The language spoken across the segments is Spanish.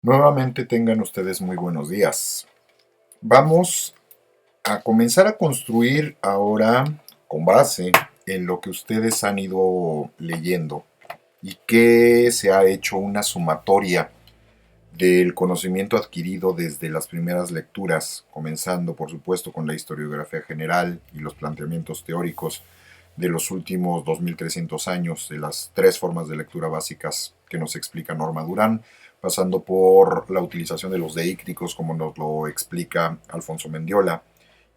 Nuevamente tengan ustedes muy buenos días. Vamos a comenzar a construir ahora con base en lo que ustedes han ido leyendo y que se ha hecho una sumatoria del conocimiento adquirido desde las primeras lecturas, comenzando por supuesto con la historiografía general y los planteamientos teóricos de los últimos 2300 años, de las tres formas de lectura básicas que nos explica Norma Durán, pasando por la utilización de los deícticos, como nos lo explica Alfonso Mendiola,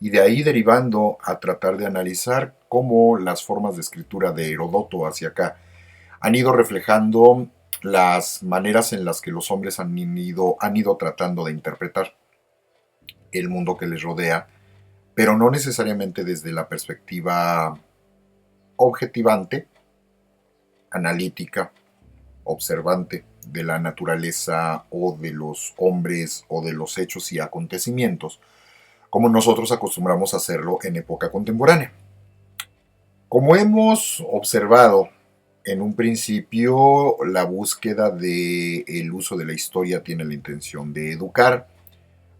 y de ahí derivando a tratar de analizar cómo las formas de escritura de Herodoto hacia acá han ido reflejando las maneras en las que los hombres han ido tratando de interpretar el mundo que les rodea, pero no necesariamente desde la perspectiva objetivante, analítica, observante de la naturaleza o de los hombres o de los hechos y acontecimientos, como nosotros acostumbramos a hacerlo en época contemporánea. Como hemos observado en un principio, la búsqueda del uso de la historia tiene la intención de educar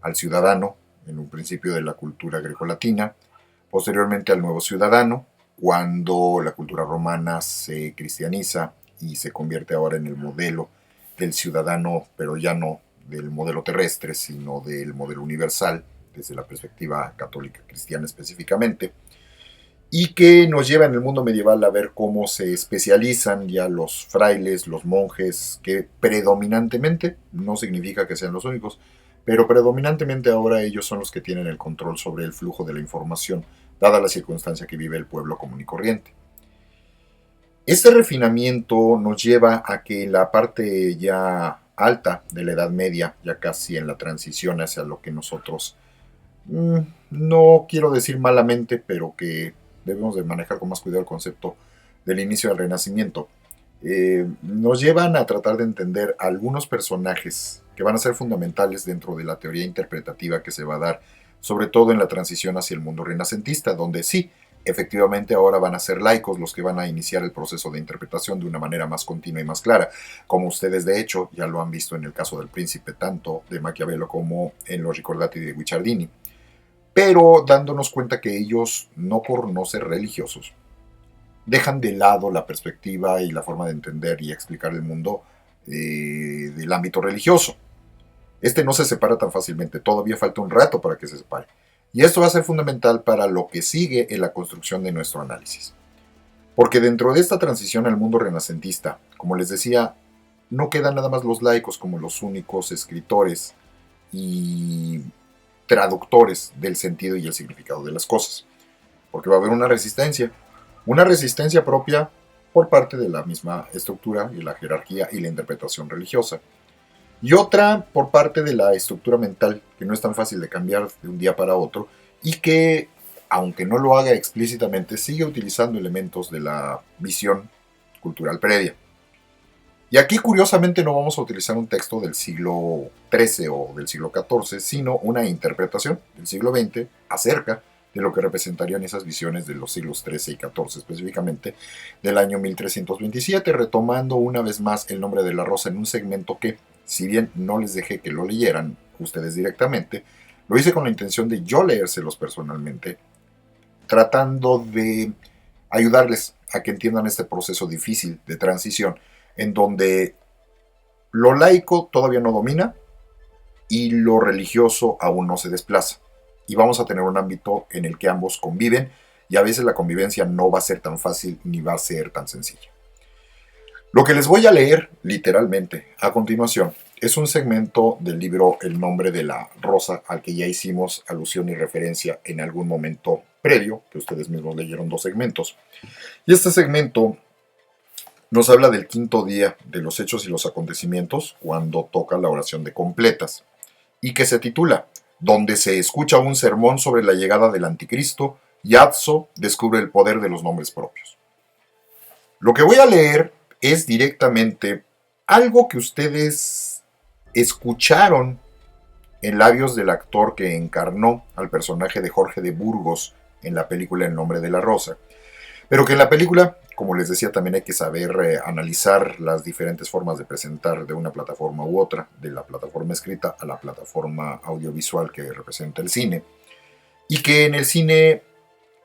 al ciudadano, en un principio de la cultura grecolatina, posteriormente al nuevo ciudadano, cuando la cultura romana se cristianiza y se convierte ahora en el modelo del ciudadano, pero ya no del modelo terrestre, sino del modelo universal, desde la perspectiva católica cristiana específicamente, y que nos lleva en el mundo medieval a ver cómo se especializan ya los frailes, los monjes, que predominantemente, no significa que sean los únicos, pero predominantemente ahora ellos son los que tienen el control sobre el flujo de la información, dada la circunstancia que vive el pueblo común y corriente. Este refinamiento nos lleva a que la parte ya alta de la Edad Media, ya casi en la transición hacia lo que nosotros, no quiero decir malamente, pero que debemos de manejar con más cuidado el concepto del inicio del Renacimiento, nos llevan a tratar de entender algunos personajes que van a ser fundamentales dentro de la teoría interpretativa que se va a dar, sobre todo en la transición hacia el mundo renacentista, donde sí, efectivamente ahora van a ser laicos los que van a iniciar el proceso de interpretación de una manera más continua y más clara, como ustedes de hecho ya lo han visto en el caso del Príncipe, tanto de Maquiavelo como en los Ricordati de Guicciardini, pero dándonos cuenta que ellos, no por no ser religiosos, dejan de lado la perspectiva y la forma de entender y explicar el mundo del ámbito religioso. Este no se separa tan fácilmente, todavía falta un rato para que se separe. Y esto va a ser fundamental para lo que sigue en la construcción de nuestro análisis. Porque dentro de esta transición al mundo renacentista, como les decía, no quedan nada más los laicos como los únicos escritores y traductores del sentido y el significado de las cosas. Porque va a haber una resistencia propia por parte de la misma estructura y la jerarquía y la interpretación religiosa. Y otra por parte de la estructura mental, que no es tan fácil de cambiar de un día para otro y que, aunque no lo haga explícitamente, sigue utilizando elementos de la visión cultural previa. Y aquí curiosamente no vamos a utilizar un texto del siglo XIII o del siglo XIV, sino una interpretación del siglo XX acerca de lo que representarían esas visiones de los siglos XIII y XIV, específicamente del año 1327, retomando una vez más el nombre de la rosa en un segmento que, si bien no les dejé que lo leyeran ustedes directamente, lo hice con la intención de yo leérselos personalmente, tratando de ayudarles a que entiendan este proceso difícil de transición, en donde lo laico todavía no domina y lo religioso aún no se desplaza. Y vamos a tener un ámbito en el que ambos conviven y a veces la convivencia no va a ser tan fácil ni va a ser tan sencilla. Lo que les voy a leer literalmente a continuación es un segmento del libro El nombre de la rosa, al que ya hicimos alusión y referencia en algún momento previo, que ustedes mismos leyeron dos segmentos. Y este segmento nos habla del quinto día de los hechos y los acontecimientos, cuando toca la oración de completas, y que se titula Donde se escucha un sermón sobre la llegada del anticristo y Azzo descubre el poder de los nombres propios. Lo que voy a leer es directamente algo que ustedes escucharon en labios del actor que encarnó al personaje de Jorge de Burgos en la película El nombre de la rosa, pero que en la película Como les decía, también hay que saber analizar las diferentes formas de presentar de una plataforma u otra, de la plataforma escrita a la plataforma audiovisual que representa el cine, y que en el cine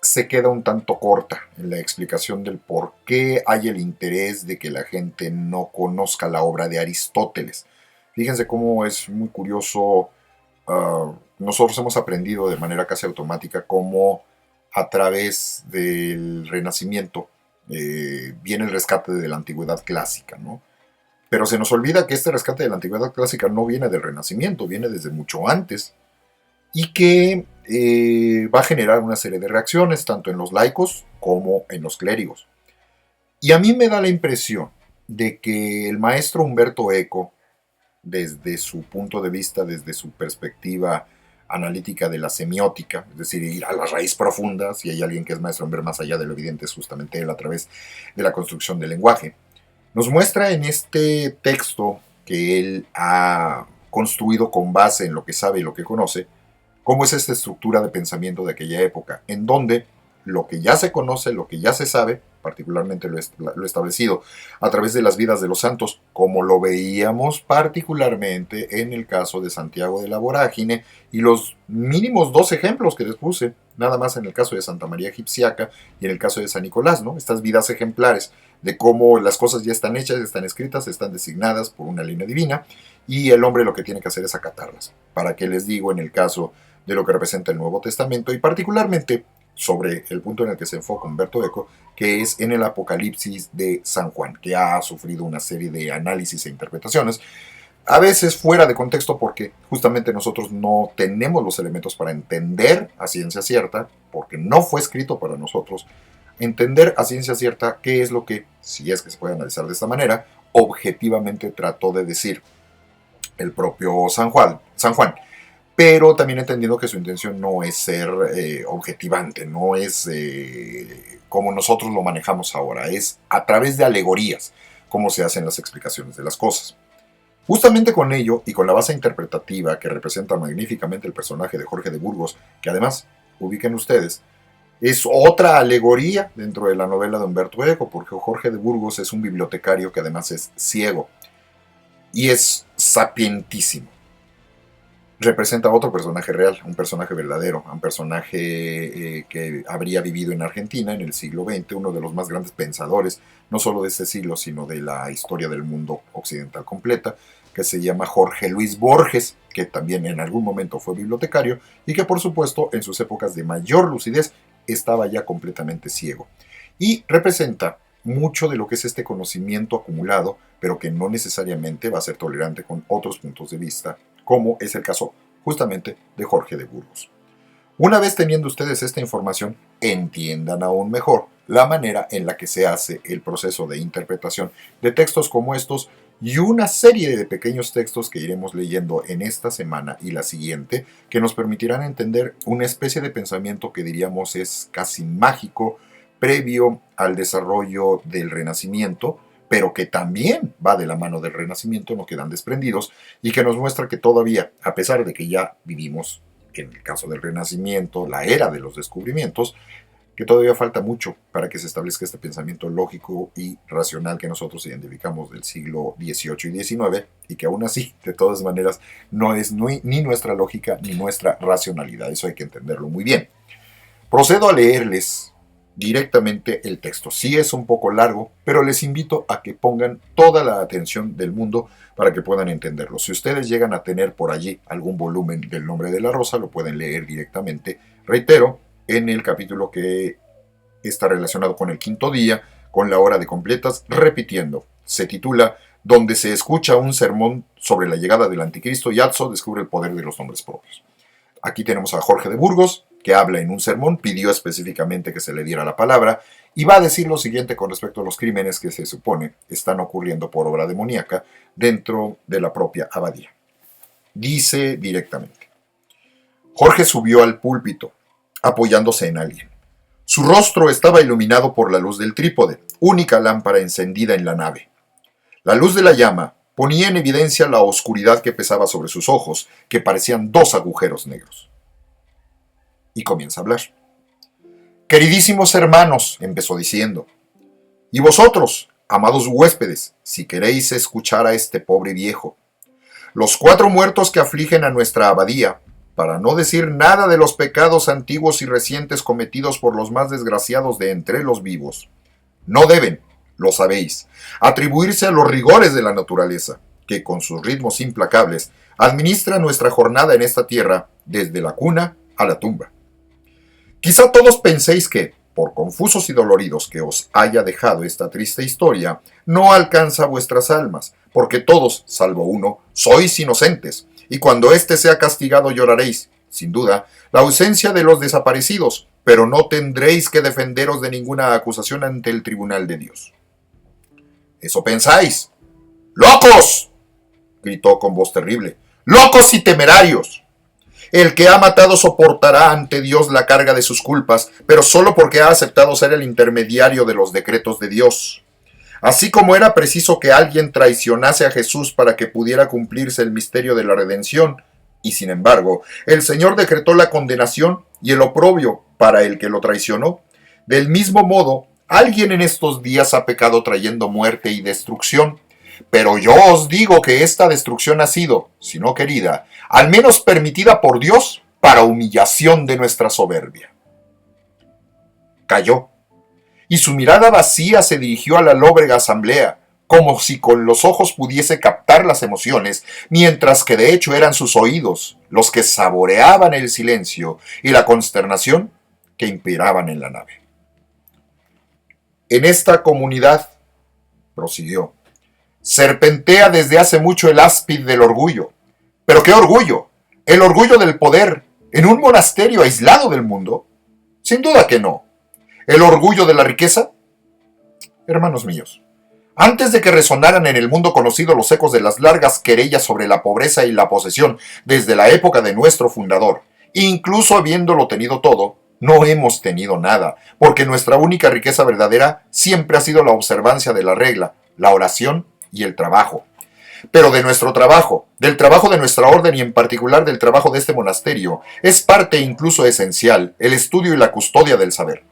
se queda un tanto corta en la explicación del por qué hay el interés de que la gente no conozca la obra de Aristóteles. Fíjense cómo es muy curioso. Nosotros hemos aprendido de manera casi automática cómo a través del Renacimiento viene el rescate de la antigüedad clásica, ¿no? Pero se nos olvida que este rescate de la antigüedad clásica no viene del Renacimiento, viene desde mucho antes, y que va a generar una serie de reacciones, tanto en los laicos como en los clérigos. Y a mí me da la impresión de que el maestro Humberto Eco, desde su punto de vista, desde su perspectiva analítica de la semiótica, es decir, ir a la raíz profunda, si hay alguien que es maestro en ver más allá de lo evidente, es justamente él a través de la construcción del lenguaje, nos muestra en este texto que él ha construido con base en lo que sabe y lo que conoce, cómo es esta estructura de pensamiento de aquella época, en donde lo que ya se conoce, lo que ya se sabe, particularmente lo establecido a través de las vidas de los santos, como lo veíamos particularmente en el caso de Santiago de la Vorágine y los mínimos dos ejemplos que les puse, nada más en el caso de Santa María Egipciaca y en el caso de San Nicolás, ¿no? Estas vidas ejemplares de cómo las cosas ya están hechas, están escritas, están designadas por una línea divina y el hombre lo que tiene que hacer es acatarlas. ¿Para qué les digo en el caso de lo que representa el Nuevo Testamento y particularmente sobre el punto en el que se enfoca Humberto Eco, que es en el Apocalipsis de San Juan, que ha sufrido una serie de análisis e interpretaciones, a veces fuera de contexto porque justamente nosotros no tenemos los elementos para entender a ciencia cierta, porque no fue escrito para nosotros, entender a ciencia cierta qué es lo que, si es que se puede analizar de esta manera, objetivamente trató de decir el propio San Juan, pero también entendiendo que su intención no es ser objetivante, no es como nosotros lo manejamos ahora, es a través de alegorías cómo se hacen las explicaciones de las cosas. Justamente con ello y con la base interpretativa que representa magníficamente el personaje de Jorge de Burgos, que además, ubiquen ustedes, es otra alegoría dentro de la novela de Humberto Eco, porque Jorge de Burgos es un bibliotecario que además es ciego y es sapientísimo. Representa a otro personaje real, un personaje verdadero, un personaje que habría vivido en Argentina en el siglo XX, uno de los más grandes pensadores, no solo de este siglo, sino de la historia del mundo occidental completa, que se llama Jorge Luis Borges, que también en algún momento fue bibliotecario y que por supuesto en sus épocas de mayor lucidez estaba ya completamente ciego. Y representa mucho de lo que es este conocimiento acumulado, pero que no necesariamente va a ser tolerante con otros puntos de vista, como es el caso justamente de Jorge de Burgos. Una vez teniendo ustedes esta información, entiendan aún mejor la manera en la que se hace el proceso de interpretación de textos como estos y una serie de pequeños textos que iremos leyendo en esta semana y la siguiente, que nos permitirán entender una especie de pensamiento que diríamos es casi mágico, previo al desarrollo del Renacimiento, pero que también va de la mano del Renacimiento, no quedan desprendidos, y que nos muestra que todavía, a pesar de que ya vivimos, en el caso del Renacimiento, la era de los descubrimientos, que todavía falta mucho para que se establezca este pensamiento lógico y racional que nosotros identificamos del siglo XVIII y XIX, y que aún así, de todas maneras, no es ni nuestra lógica ni nuestra racionalidad. Eso hay que entenderlo muy bien. Procedo a leerles directamente el texto. Sí es un poco largo, pero les invito a que pongan toda la atención del mundo para que puedan entenderlo. Si ustedes llegan a tener por allí algún volumen del Nombre de la Rosa, lo pueden leer directamente. Reitero, en el capítulo que está relacionado con el quinto día, con la hora de completas, repitiendo. Se titula Donde se escucha un sermón sobre la llegada del anticristo y Azzo descubre el poder de los nombres propios. Aquí tenemos a Jorge de Burgos, que habla en un sermón, pidió específicamente que se le diera la palabra, y va a decir lo siguiente con respecto a los crímenes que se supone están ocurriendo por obra demoníaca dentro de la propia abadía. Dice directamente: Jorge subió al púlpito, apoyándose en alguien. Su rostro estaba iluminado por la luz del trípode, única lámpara encendida en la nave. La luz de la llama ponía en evidencia la oscuridad que pesaba sobre sus ojos, que parecían dos agujeros negros. Y comienza a hablar. Queridísimos hermanos, empezó diciendo, Y vosotros, amados huéspedes, si queréis escuchar a este pobre viejo, los 4 muertos que afligen a nuestra abadía, para no decir nada de los pecados antiguos y recientes cometidos por los más desgraciados de entre los vivos, no deben, lo sabéis, atribuirse a los rigores de la naturaleza, que con sus ritmos implacables administra nuestra jornada en esta tierra desde la cuna a la tumba. Quizá todos penséis que, por confusos y doloridos que os haya dejado esta triste historia, no alcanza vuestras almas, porque todos, salvo uno, sois inocentes, y cuando éste sea castigado lloraréis, sin duda, la ausencia de los desaparecidos, pero no tendréis que defenderos de ninguna acusación ante el tribunal de Dios. ¿Eso pensáis? ¡Locos!, gritó con voz terrible. ¡Locos y temerarios! El que ha matado soportará ante Dios la carga de sus culpas, pero solo porque ha aceptado ser el intermediario de los decretos de Dios. Así como era preciso que alguien traicionase a Jesús para que pudiera cumplirse el misterio de la redención, y sin embargo, el Señor decretó la condenación y el oprobio para el que lo traicionó, del mismo modo, alguien en estos días ha pecado trayendo muerte y destrucción. Pero yo os digo que esta destrucción ha sido, si no querida, al menos permitida por Dios para humillación de nuestra soberbia. Calló, y su mirada vacía se dirigió a la lóbrega asamblea, como si con los ojos pudiese captar las emociones, mientras que de hecho eran sus oídos los que saboreaban el silencio y la consternación que imperaban en la nave. En esta comunidad, prosiguió, serpentea desde hace mucho el áspid del orgullo. ¿Pero qué orgullo? ¿El orgullo del poder en un monasterio aislado del mundo? Sin duda que no. ¿El orgullo de la riqueza? Hermanos míos, antes de que resonaran en el mundo conocido los ecos de las largas querellas sobre la pobreza y la posesión desde la época de nuestro fundador, incluso habiéndolo tenido todo, no hemos tenido nada, porque nuestra única riqueza verdadera siempre ha sido la observancia de la regla, la oración y el trabajo. Pero de nuestro trabajo, del trabajo de nuestra orden y en particular del trabajo de este monasterio, es parte incluso esencial el estudio y la custodia del saber.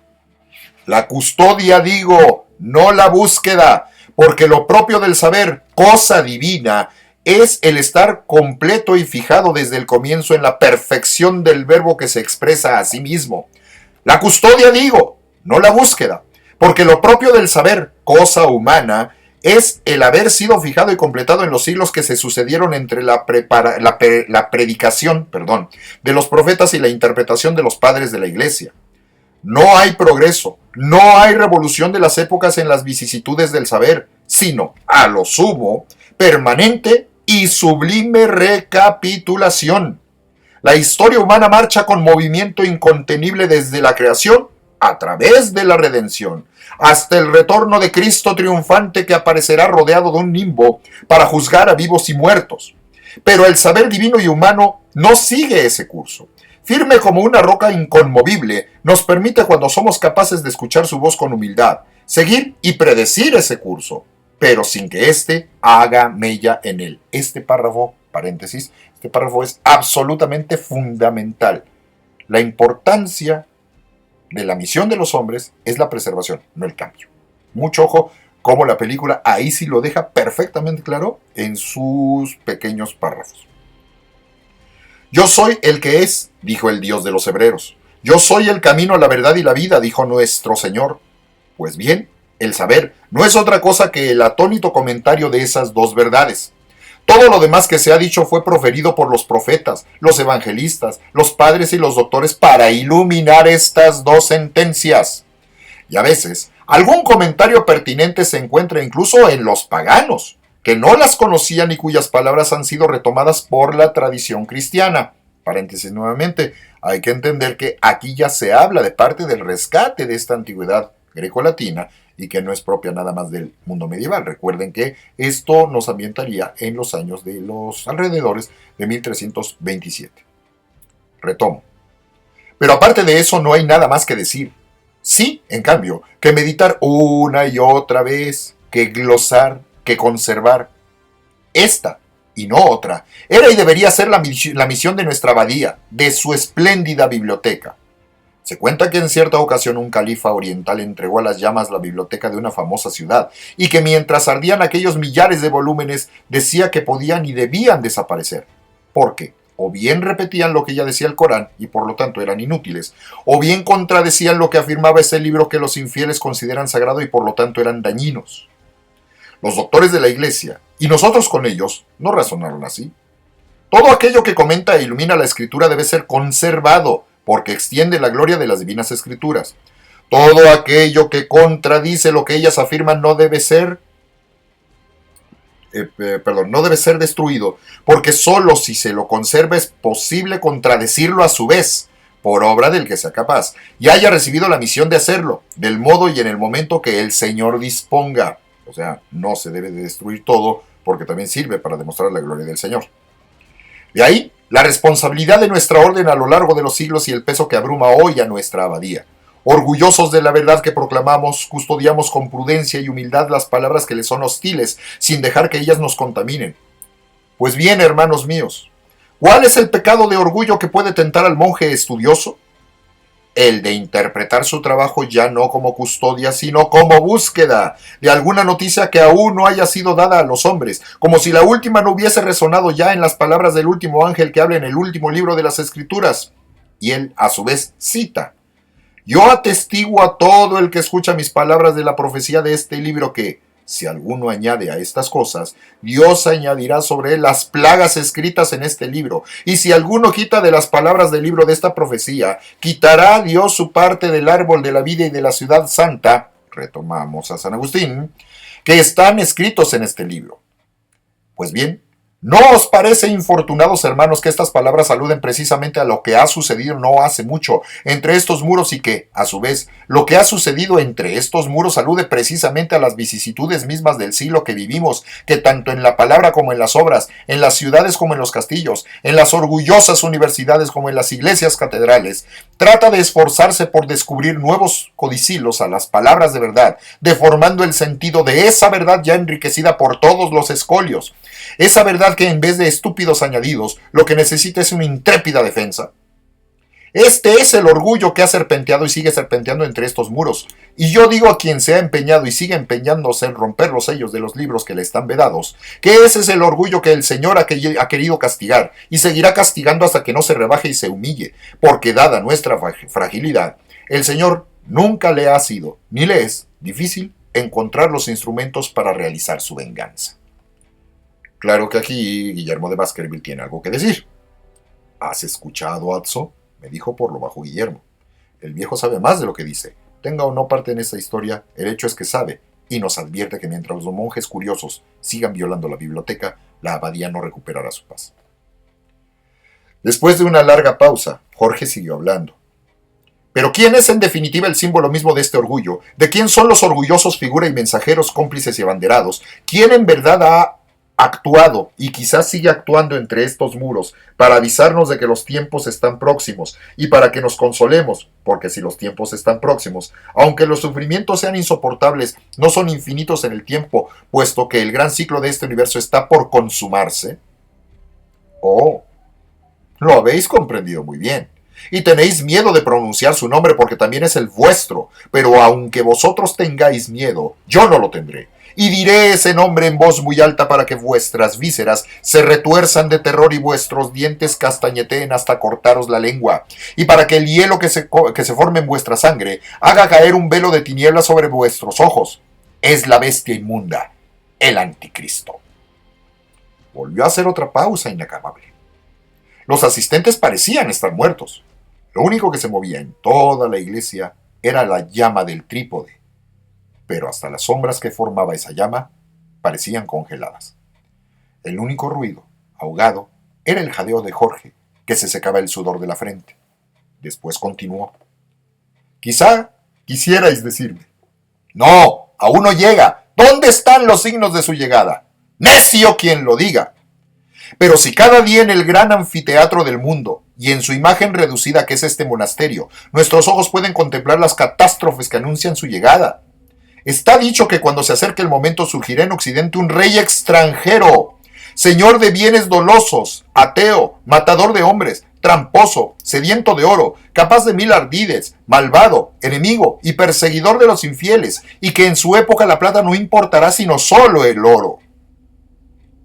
La custodia, digo, no la búsqueda, porque lo propio del saber, cosa divina, es el estar completo y fijado desde el comienzo en la perfección del verbo que se expresa a sí mismo. La custodia, digo, no la búsqueda, porque lo propio del saber, cosa humana, es el haber sido fijado y completado en los siglos que se sucedieron entre la predicación de los profetas y la interpretación de los padres de la Iglesia. No hay progreso, no hay revolución de las épocas en las vicisitudes del saber, sino, a lo sumo, permanente y sublime recapitulación. La historia humana marcha con movimiento incontenible desde la creación a través de la redención, hasta el retorno de Cristo triunfante que aparecerá rodeado de un nimbo para juzgar a vivos y muertos. Pero el saber divino y humano no sigue ese curso. Firme como una roca inconmovible, nos permite cuando somos capaces de escuchar su voz con humildad, seguir y predecir ese curso, pero sin que éste haga mella en él. Este párrafo, paréntesis, este párrafo es absolutamente fundamental. La importancia de la misión de los hombres es la preservación, no el cambio. Mucho ojo, como la película ahí sí lo deja perfectamente claro en sus pequeños párrafos. Yo soy el que es, dijo el Dios de los hebreos. Yo soy el camino, la verdad y la vida, dijo nuestro Señor. Pues bien, el saber no es otra cosa que el atónito comentario de esas dos verdades. Todo lo demás que se ha dicho fue proferido por los profetas, los evangelistas, los padres y los doctores para iluminar estas dos sentencias. Y a veces, algún comentario pertinente se encuentra incluso en los paganos, que no las conocían y cuyas palabras han sido retomadas por la tradición cristiana. Paréntesis nuevamente, hay que entender que aquí ya se habla de parte del rescate de esta antigüedad grecolatina y que no es propia nada más del mundo medieval. Recuerden que esto nos ambientaría en los años de los alrededores de 1327. Retomo. Pero aparte de eso no hay nada más que decir. Sí, en cambio, que meditar una y otra vez, que glosar, que conservar. Esta, y no otra, era y debería ser la misión de nuestra abadía, de su espléndida biblioteca. Se cuenta que en cierta ocasión un califa oriental entregó a las llamas la biblioteca de una famosa ciudad, y que mientras ardían aquellos millares de volúmenes decía que podían y debían desaparecer, porque o bien repetían lo que ya decía el Corán y por lo tanto eran inútiles, o bien contradecían lo que afirmaba ese libro que los infieles consideran sagrado y por lo tanto eran dañinos. Los doctores de la Iglesia, y nosotros con ellos, no razonaron así. Todo aquello que comenta e ilumina la Escritura debe ser conservado, porque extiende la gloria de las divinas Escrituras. Todo aquello que contradice lo que ellas afirman no debe ser destruido, porque sólo si se lo conserva es posible contradecirlo a su vez, por obra del que sea capaz, y haya recibido la misión de hacerlo, del modo y en el momento que el Señor disponga. O sea, no se debe de destruir todo, porque también sirve para demostrar la gloria del Señor. De ahí, la responsabilidad de nuestra orden a lo largo de los siglos y el peso que abruma hoy a nuestra abadía. Orgullosos de la verdad que proclamamos, custodiamos con prudencia y humildad las palabras que les son hostiles, sin dejar que ellas nos contaminen. Pues bien, hermanos míos, ¿cuál es el pecado de orgullo que puede tentar al monje estudioso? El de interpretar su trabajo ya no como custodia, sino como búsqueda de alguna noticia que aún no haya sido dada a los hombres, como si la última no hubiese resonado ya en las palabras del último ángel que habla en el último libro de las Escrituras. Y él, a su vez, cita: yo atestiguo a todo el que escucha mis palabras de la profecía de este libro que, si alguno añade a estas cosas, Dios añadirá sobre él las plagas escritas en este libro. Y si alguno quita de las palabras del libro de esta profecía, quitará Dios su parte del árbol de la vida y de la ciudad santa, retomamos a San Agustín, que están escritos en este libro. Pues bien, ¿no os parece, infortunados hermanos, que estas palabras aluden precisamente a lo que ha sucedido no hace mucho entre estos muros y que, a su vez, lo que ha sucedido entre estos muros alude precisamente a las vicisitudes mismas del siglo que vivimos, que tanto en la palabra como en las obras, en las ciudades como en los castillos, en las orgullosas universidades como en las iglesias catedrales, trata de esforzarse por descubrir nuevos codicillos a las palabras de verdad, deformando el sentido de esa verdad ya enriquecida por todos los escolios? Esa verdad que en vez de estúpidos añadidos, lo que necesita es una intrépida defensa. Este es el orgullo que ha serpenteado y sigue serpenteando entre estos muros. Y yo digo a quien se ha empeñado y sigue empeñándose en romper los sellos de los libros que le están vedados, que ese es el orgullo que el Señor ha querido castigar, y seguirá castigando hasta que no se rebaje y se humille, porque dada nuestra fragilidad, el Señor nunca le ha sido, ni le es, difícil encontrar los instrumentos para realizar su venganza. Claro que aquí Guillermo de Baskerville tiene algo que decir. ¿Has escuchado, Atzo?, me dijo por lo bajo Guillermo. El viejo sabe más de lo que dice. Tenga o no parte en esta historia, el hecho es que sabe, y nos advierte que mientras los monjes curiosos sigan violando la biblioteca, la abadía no recuperará su paz. Después de una larga pausa, Jorge siguió hablando. Pero ¿quién es en definitiva el símbolo mismo de este orgullo? ¿De quién son los orgullosos figura y mensajeros, cómplices y abanderados? ¿Quién en verdad ha actuado y quizás sigue actuando entre estos muros para avisarnos de que los tiempos están próximos y para que nos consolemos, porque si los tiempos están próximos, aunque los sufrimientos sean insoportables, no son infinitos en el tiempo, puesto que el gran ciclo de este universo está por consumarse? Oh, lo habéis comprendido muy bien. Y tenéis miedo de pronunciar su nombre porque también es el vuestro, pero aunque vosotros tengáis miedo, yo no lo tendré. Y diré ese nombre en voz muy alta para que vuestras vísceras se retuerzan de terror y vuestros dientes castañeteen hasta cortaros la lengua, y para que el hielo que se forme en vuestra sangre haga caer un velo de tinieblas sobre vuestros ojos. Es la bestia inmunda, el anticristo. Volvió a hacer otra pausa inacabable. Los asistentes parecían estar muertos. Lo único que se movía en toda la iglesia era la llama del trípode, pero hasta las sombras que formaba esa llama parecían congeladas. El único ruido, ahogado, era el jadeo de Jorge, que se secaba el sudor de la frente. Después continuó. Quizá quisierais decirme: no, aún no llega. ¿Dónde están los signos de su llegada? ¡Necio quien lo diga! Pero si cada día en el gran anfiteatro del mundo, y en su imagen reducida que es este monasterio, nuestros ojos pueden contemplar las catástrofes que anuncian su llegada, está dicho que cuando se acerque el momento surgirá en Occidente un rey extranjero, señor de bienes dolosos, ateo, matador de hombres, tramposo, sediento de oro, capaz de mil ardides, malvado, enemigo y perseguidor de los infieles, y que en su época la plata no importará sino solo el oro.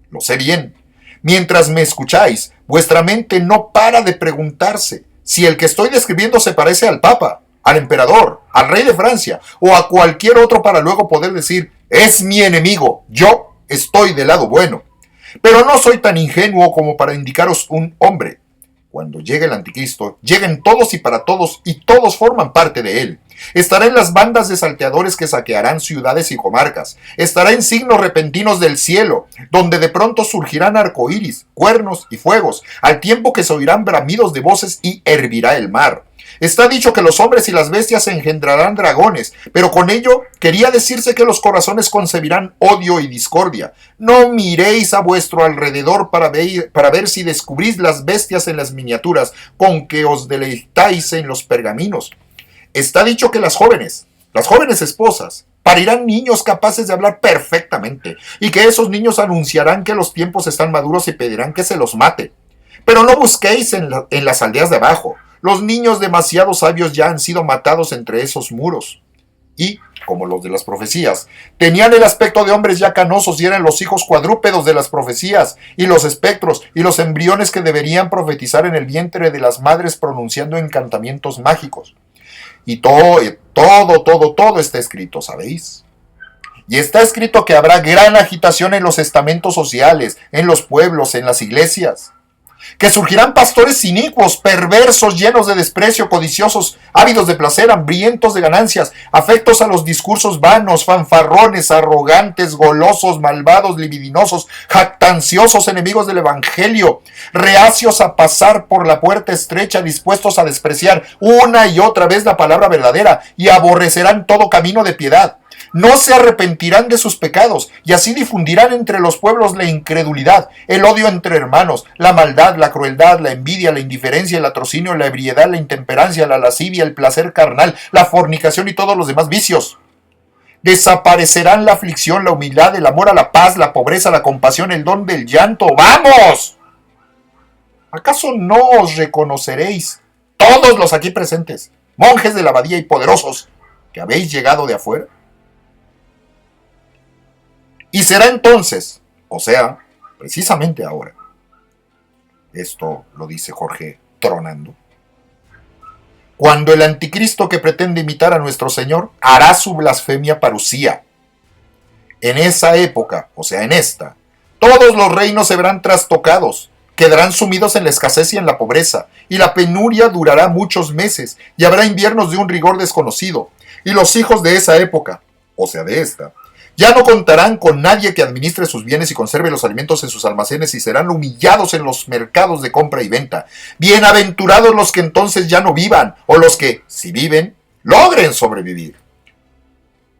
Lo sé bien. Mientras me escucháis, vuestra mente no para de preguntarse si el que estoy describiendo se parece al Papa, al emperador, al rey de Francia o a cualquier otro para luego poder decir, es mi enemigo, yo estoy del lado bueno. Pero no soy tan ingenuo como para indicaros un hombre. Cuando llegue el anticristo, lleguen todos y para todos, y todos forman parte de él. Estará en las bandas de salteadores que saquearán ciudades y comarcas. Estará en signos repentinos del cielo, donde de pronto surgirán arcoíris, cuernos y fuegos, al tiempo que se oirán bramidos de voces y hervirá el mar. Está dicho que los hombres y las bestias engendrarán dragones, pero con ello quería decirse que los corazones concebirán odio y discordia. No miréis a vuestro alrededor para ver si descubrís las bestias en las miniaturas con que os deleitáis en los pergaminos. Está dicho que las jóvenes esposas, parirán niños capaces de hablar perfectamente, y que esos niños anunciarán que los tiempos están maduros y pedirán que se los mate. Pero no busquéis en las aldeas de abajo. Los niños demasiado sabios ya han sido matados entre esos muros. Y, como los de las profecías, tenían el aspecto de hombres ya canosos y eran los hijos cuadrúpedos de las profecías, y los espectros y los embriones que deberían profetizar en el vientre de las madres pronunciando encantamientos mágicos. Y todo está escrito, ¿sabéis? Y está escrito que habrá gran agitación en los estamentos sociales, en los pueblos, en las iglesias. Que surgirán pastores inicuos, perversos, llenos de desprecio, codiciosos, ávidos de placer, hambrientos de ganancias, afectos a los discursos vanos, fanfarrones, arrogantes, golosos, malvados, libidinosos, jactanciosos, enemigos del evangelio, reacios a pasar por la puerta estrecha, dispuestos a despreciar una y otra vez la palabra verdadera y aborrecerán todo camino de piedad. No se arrepentirán de sus pecados, y así difundirán entre los pueblos la incredulidad, el odio entre hermanos, la maldad, la crueldad, la envidia, la indiferencia, el latrocinio, la ebriedad, la intemperancia, la lascivia, el placer carnal, la fornicación y todos los demás vicios. Desaparecerán la aflicción, la humildad, el amor a la paz, la pobreza, la compasión, el don del llanto. ¡Vamos! ¿Acaso no os reconoceréis, todos los aquí presentes, monjes de la abadía y poderosos, que habéis llegado de afuera? Y será entonces, o sea, precisamente ahora, esto lo dice Jorge tronando, cuando el anticristo que pretende imitar a nuestro Señor hará su blasfemia parucía. En esa época, o sea, en esta, todos los reinos se verán trastocados, quedarán sumidos en la escasez y en la pobreza, y la penuria durará muchos meses, y habrá inviernos de un rigor desconocido, y los hijos de esa época, o sea, de esta, ya no contarán con nadie que administre sus bienes y conserve los alimentos en sus almacenes y serán humillados en los mercados de compra y venta. Bienaventurados los que entonces ya no vivan, o los que, si viven, logren sobrevivir.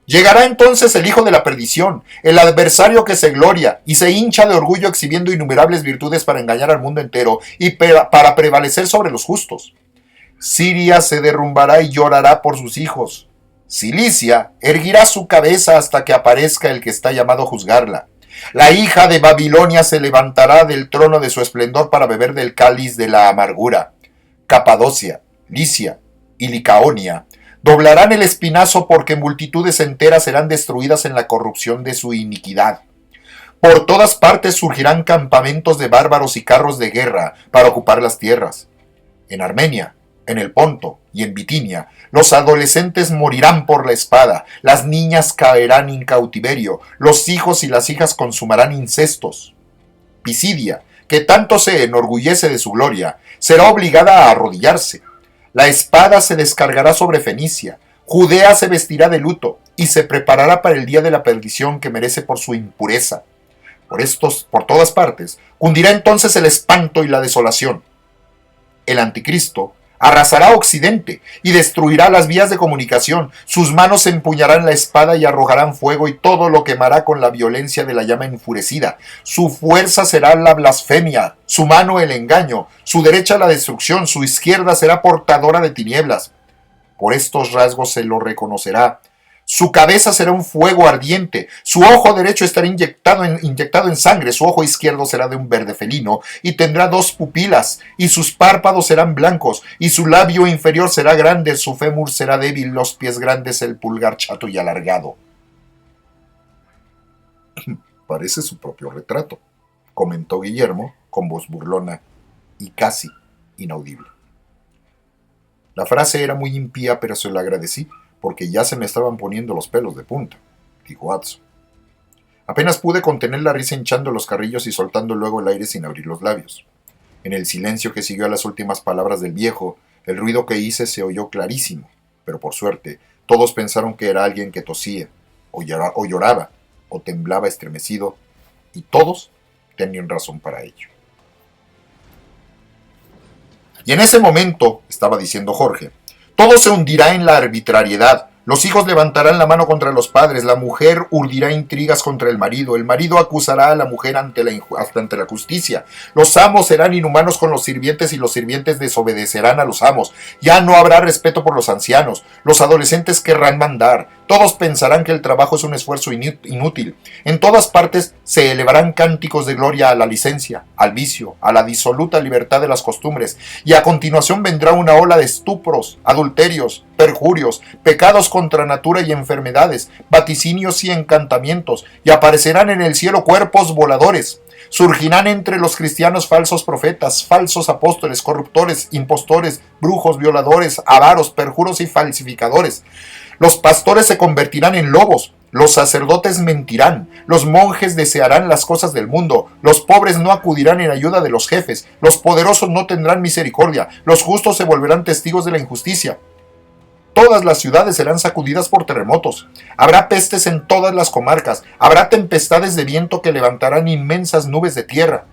Llegará entonces el hijo de la perdición, el adversario que se gloria y se hincha de orgullo exhibiendo innumerables virtudes para engañar al mundo entero y para prevalecer sobre los justos. Siria se derrumbará y llorará por sus hijos. Cilicia erguirá su cabeza hasta que aparezca el que está llamado a juzgarla. La hija de Babilonia se levantará del trono de su esplendor para beber del cáliz de la amargura. Capadocia, Licia y Licaonia doblarán el espinazo porque multitudes enteras serán destruidas en la corrupción de su iniquidad. Por todas partes surgirán campamentos de bárbaros y carros de guerra para ocupar las tierras. En Armenia, en el Ponto y en Bitinia, los adolescentes morirán por la espada, las niñas caerán en cautiverio, los hijos y las hijas consumarán incestos. Pisidia, que tanto se enorgullece de su gloria, será obligada a arrodillarse. La espada se descargará sobre Fenicia, Judea se vestirá de luto y se preparará para el día de la perdición que merece por su impureza. Por todas partes, cundirá entonces el espanto y la desolación. El anticristo arrasará Occidente y destruirá las vías de comunicación. Sus manos empuñarán la espada y arrojarán fuego y todo lo quemará con la violencia de la llama enfurecida. Su fuerza será la blasfemia, su mano el engaño, su derecha la destrucción, su izquierda será portadora de tinieblas. Por estos rasgos se lo reconocerá. Su cabeza será un fuego ardiente, su ojo derecho estará inyectado en sangre, su ojo izquierdo será de un verde felino, y tendrá 2 pupilas, y sus párpados serán blancos, y su labio inferior será grande, su fémur será débil, los pies grandes, el pulgar chato y alargado. Parece su propio retrato, comentó Guillermo con voz burlona y casi inaudible. La frase era muy impía, pero se la agradecí, porque ya se me estaban poniendo los pelos de punta, dijo Watson. Apenas pude contener la risa hinchando los carrillos y soltando luego el aire sin abrir los labios. En el silencio que siguió a las últimas palabras del viejo, el ruido que hice se oyó clarísimo, pero por suerte, todos pensaron que era alguien que tosía, o lloraba, o temblaba estremecido, y todos tenían razón para ello. Y en ese momento, estaba diciendo Jorge, todo se hundirá en la arbitrariedad. Los hijos levantarán la mano contra los padres, la mujer urdirá intrigas contra el marido acusará a la mujer ante la justicia, los amos serán inhumanos con los sirvientes y los sirvientes desobedecerán a los amos, ya no habrá respeto por los ancianos, los adolescentes querrán mandar, todos pensarán que el trabajo es un esfuerzo inútil, en todas partes se elevarán cánticos de gloria a la licencia, al vicio, a la disoluta libertad de las costumbres, y a continuación vendrá una ola de estupros, adulterios, perjurios, pecados contra natura y enfermedades, vaticinios y encantamientos, y aparecerán en el cielo cuerpos voladores. Surgirán entre los cristianos falsos profetas, falsos apóstoles, corruptores, impostores, brujos, violadores, avaros, perjuros y falsificadores. Los pastores se convertirán en lobos, los sacerdotes mentirán, los monjes desearán las cosas del mundo, los pobres no acudirán en ayuda de los jefes, los poderosos no tendrán misericordia, los justos se volverán testigos de la injusticia. Todas las ciudades serán sacudidas por terremotos. Habrá pestes en todas las comarcas. Habrá tempestades de viento que levantarán inmensas nubes de tierra.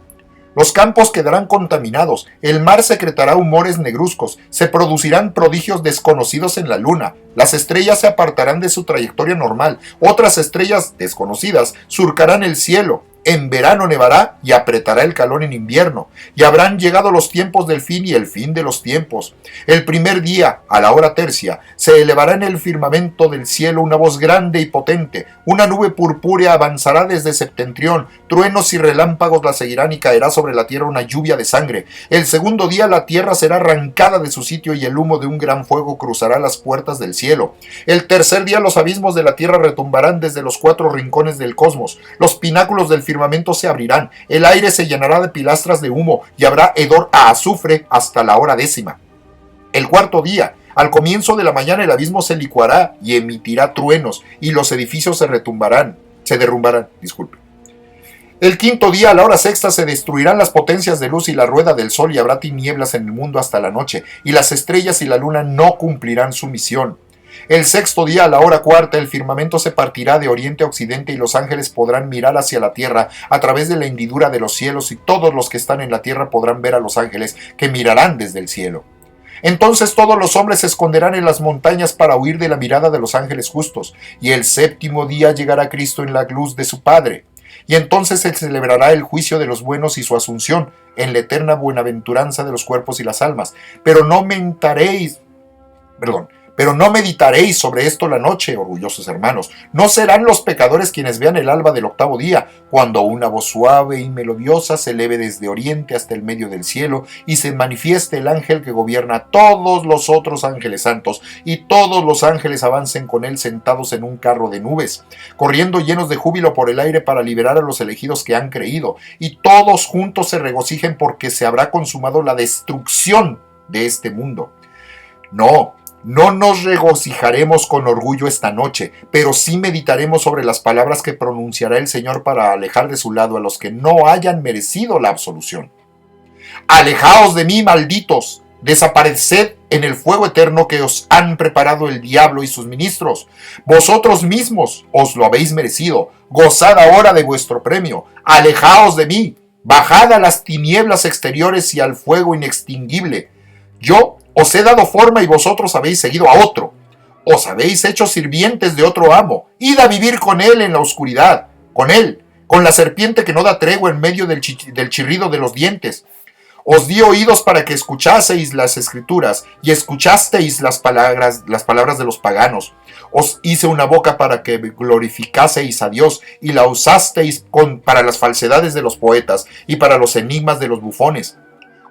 Los campos quedarán contaminados. El mar secretará humores negruzcos. Se producirán prodigios desconocidos en la luna. Las estrellas se apartarán de su trayectoria normal. Otras estrellas desconocidas surcarán el cielo. En verano nevará y apretará el calor en invierno, y habrán llegado los tiempos del fin y el fin de los tiempos. El primer día, a la hora tercia, se elevará en el firmamento del cielo una voz grande y potente, una nube purpúrea avanzará desde septentrión, truenos y relámpagos la seguirán y caerá sobre la tierra una lluvia de sangre. El segundo día la tierra será arrancada de su sitio y el humo de un gran fuego cruzará las puertas del cielo. El tercer día los abismos de la tierra retumbarán desde los 4 rincones del cosmos, los pináculos del firmamento se abrirán, el aire se llenará de pilastras de humo y habrá hedor a azufre hasta la hora 10ª. El cuarto día, al comienzo de la mañana el abismo se licuará y emitirá truenos y los edificios se derrumbarán. El quinto día, a la hora 6ª, se destruirán las potencias de luz y la rueda del sol y habrá tinieblas en el mundo hasta la noche y las estrellas y la luna no cumplirán su misión. El sexto día, a la hora 4ª, el firmamento se partirá de oriente a occidente y los ángeles podrán mirar hacia la tierra a través de la hendidura de los cielos y todos los que están en la tierra podrán ver a los ángeles que mirarán desde el cielo. Entonces todos los hombres se esconderán en las montañas para huir de la mirada de los ángeles justos, y el séptimo día llegará Cristo en la luz de su Padre. Y entonces se celebrará el juicio de los buenos y su asunción, en la eterna buenaventuranza de los cuerpos y las almas. Pero no meditaréis sobre esto la noche, orgullosos hermanos. No serán los pecadores quienes vean el alba del 8º día, cuando una voz suave y melodiosa se eleve desde oriente hasta el medio del cielo y se manifieste el ángel que gobierna a todos los otros ángeles santos, y todos los ángeles avancen con él sentados en un carro de nubes, corriendo llenos de júbilo por el aire para liberar a los elegidos que han creído, y todos juntos se regocijen porque se habrá consumado la destrucción de este mundo. No nos regocijaremos con orgullo esta noche, pero sí meditaremos sobre las palabras que pronunciará el Señor para alejar de su lado a los que no hayan merecido la absolución. Alejaos de mí, malditos, desapareced en el fuego eterno que os han preparado el diablo y sus ministros. Vosotros mismos os lo habéis merecido, gozad ahora de vuestro premio. Alejaos de mí, bajad a las tinieblas exteriores y al fuego inextinguible. Yo os he dado forma y vosotros habéis seguido a otro. Os habéis hecho sirvientes de otro amo. Id a vivir con él en la oscuridad. Con él, con la serpiente que no da tregua en medio del chirrido de los dientes. Os di oídos para que escuchaseis las escrituras y escuchasteis las palabras de los paganos. Os hice una boca para que glorificaseis a Dios y la usasteis para las falsedades de los poetas y para los enigmas de los bufones.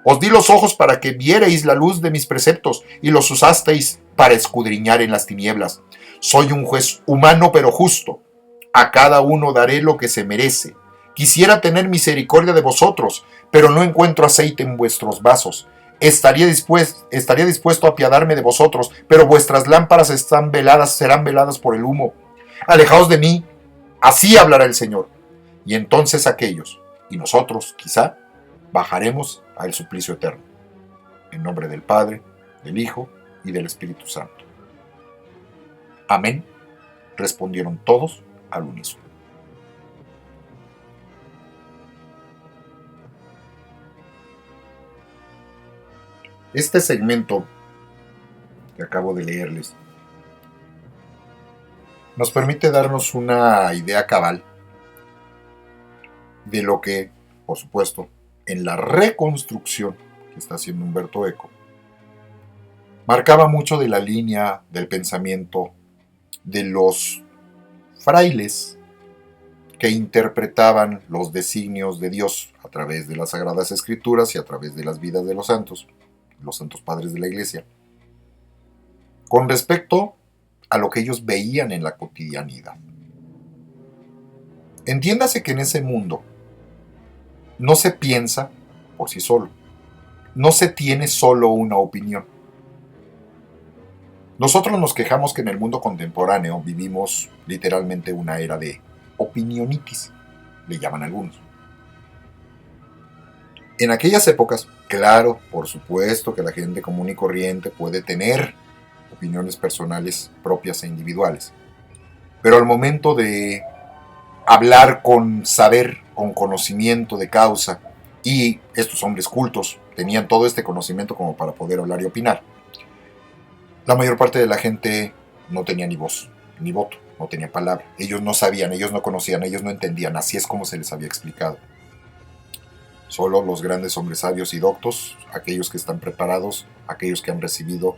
Os di los ojos para que vierais la luz de mis preceptos y los usasteis para escudriñar en las tinieblas. Soy un juez humano pero justo. A cada uno daré lo que se merece. Quisiera tener misericordia de vosotros, pero no encuentro aceite en vuestros vasos. Estaría dispuesto a apiadarme de vosotros, pero vuestras lámparas serán veladas por el humo. Alejaos de mí, así hablará el Señor. Y entonces aquellos, y nosotros, quizá, bajaremos al suplicio eterno. En nombre del Padre, del Hijo y del Espíritu Santo. Amén, respondieron todos al unísono. Este segmento que acabo de leerles nos permite darnos una idea cabal de lo que, por supuesto, en la reconstrucción que está haciendo Umberto Eco, marcaba mucho de la línea del pensamiento de los frailes que interpretaban los designios de Dios a través de las Sagradas Escrituras y a través de las vidas de los santos padres de la Iglesia, con respecto a lo que ellos veían en la cotidianidad. Entiéndase que en ese mundo no se piensa por sí solo, no se tiene solo una opinión. Nosotros nos quejamos que en el mundo contemporáneo vivimos literalmente una era de opinionitis, le llaman algunos. En aquellas épocas, claro, por supuesto que la gente común y corriente puede tener opiniones personales propias e individuales, pero al momento de hablar con saber, con conocimiento de causa, y estos hombres cultos tenían todo este conocimiento como para poder hablar y opinar, la mayor parte de la gente no tenía ni voz, ni voto, no tenía palabra. Ellos no sabían, ellos no conocían, ellos no entendían, así es como se les había explicado. Solo los grandes hombres sabios y doctos, aquellos que están preparados, aquellos que han recibido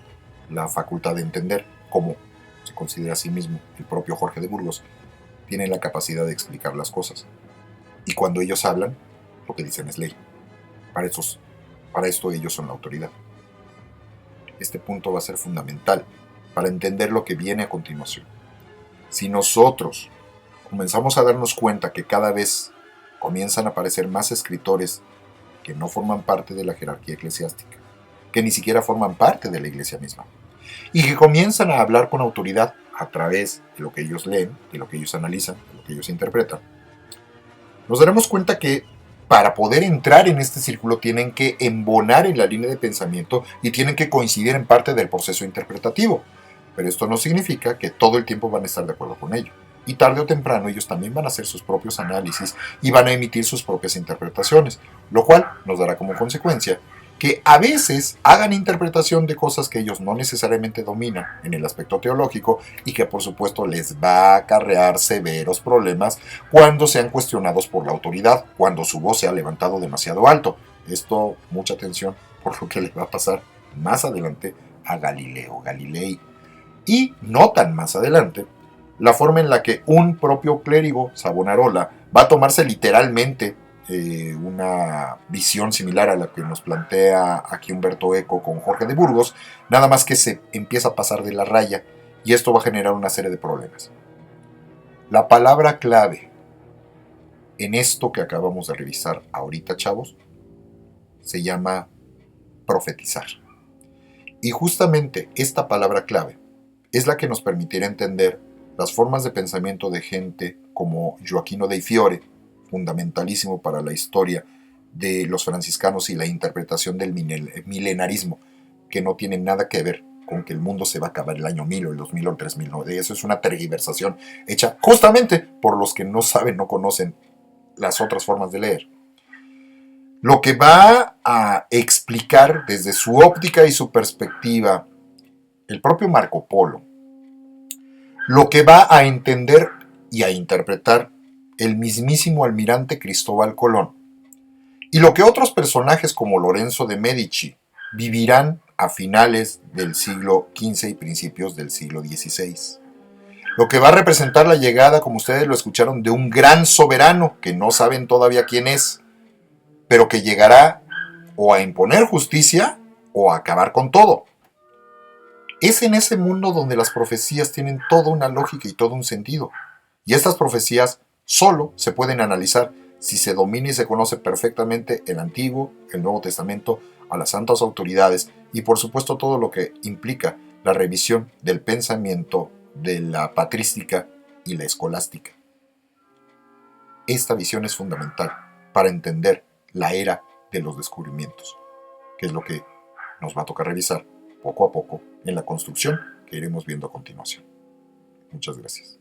la facultad de entender, como se considera a sí mismo el propio Jorge de Burgos, tienen la capacidad de explicar las cosas. Y cuando ellos hablan, lo que dicen es ley. Para esto ellos son la autoridad. Este punto va a ser fundamental para entender lo que viene a continuación. Si nosotros comenzamos a darnos cuenta que cada vez comienzan a aparecer más escritores que no forman parte de la jerarquía eclesiástica, que ni siquiera forman parte de la iglesia misma, y que comienzan a hablar con autoridad a través de lo que ellos leen, de lo que ellos analizan, de lo que ellos interpretan, nos daremos cuenta que para poder entrar en este círculo tienen que embonar en la línea de pensamiento y tienen que coincidir en parte del proceso interpretativo. Pero esto no significa que todo el tiempo van a estar de acuerdo con ello. Y tarde o temprano ellos también van a hacer sus propios análisis y van a emitir sus propias interpretaciones, lo cual nos dará como consecuencia que a veces hagan interpretación de cosas que ellos no necesariamente dominan en el aspecto teológico y que por supuesto les va a acarrear severos problemas cuando sean cuestionados por la autoridad, cuando su voz se ha levantado demasiado alto. Esto, mucha atención por lo que le va a pasar más adelante a Galileo Galilei. Y notan más adelante la forma en la que un propio clérigo, Savonarola, va a tomarse literalmente una visión similar a la que nos plantea aquí Umberto Eco con Jorge de Burgos, nada más que se empieza a pasar de la raya y esto va a generar una serie de problemas. La palabra clave en esto que acabamos de revisar ahorita, chavos, se llama profetizar. Y justamente esta palabra clave es la que nos permitirá entender las formas de pensamiento de gente como Gioacchino dei Fiore, fundamentalísimo para la historia de los franciscanos y la interpretación del milenarismo, que no tiene nada que ver con que el mundo se va a acabar el año 1000 o el 2000 o el 3000. No, eso es una tergiversación hecha justamente por los que no saben, no conocen las otras formas de leer. Lo que va a explicar desde su óptica y su perspectiva el propio Marco Polo, lo que va a entender y a interpretar el mismísimo almirante Cristóbal Colón, y lo que otros personajes como Lorenzo de Medici vivirán a finales del siglo XV y principios del siglo XVI. Lo que va a representar la llegada, como ustedes lo escucharon, de un gran soberano que no saben todavía quién es, pero que llegará o a imponer justicia o a acabar con todo. Es en ese mundo donde las profecías tienen toda una lógica y todo un sentido. Y estas profecías solo se pueden analizar si se domina y se conoce perfectamente el Antiguo, el Nuevo Testamento, a las santas autoridades y por supuesto todo lo que implica la revisión del pensamiento de la patrística y la escolástica. Esta visión es fundamental para entender la era de los descubrimientos, que es lo que nos va a tocar revisar poco a poco en la construcción que iremos viendo a continuación. Muchas gracias.